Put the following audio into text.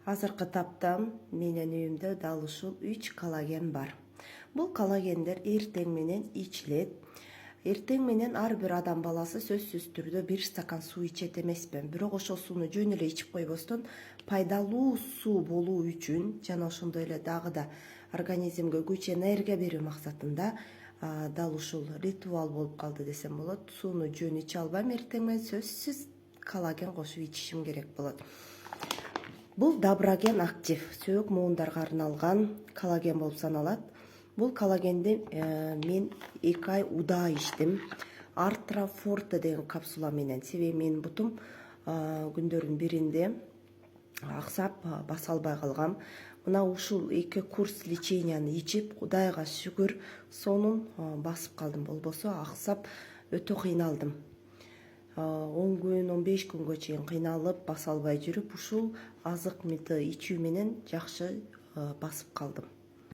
Азыркы тапта менин үйүмдө дал ушул 3 коллаген бар. Бул коллагендер эртең менен ичилет. Эртең менен ар бир адам баласы сөзсүз түрдө 1 стакан суу ичет эмеспи. Бирок ошол сууну жөн эле ичип койбостон пайдалуу суу болуу үчүн жана ошондой эле дагы да организмге күч энергия берүү максатында дал ушул ритуал болуп калды десем болот. Сууну жөн иче албайм, эртең менен сөзсүз коллаген кошуп ичишим керек болот. Бул Доброген актив сөөк муундарга арналган коллаген болуп саналат. Бул коллагенди мен 2 ай удаа ичтим. Артра Forte деген капсула менен. Себеби менин бутум күндөрдүн биринде аксап баса албай калгам. Мына ушул 2 курс леченияны ичип, Кудайга шүгүр, сонун басып калдым. Болбосо аксап өтө кыйналдым. 10 күн, 15 күнгө чейин кыйналып, баса албай жүрүп, ушул азык мыты ичүү менен жакшы басып калдым.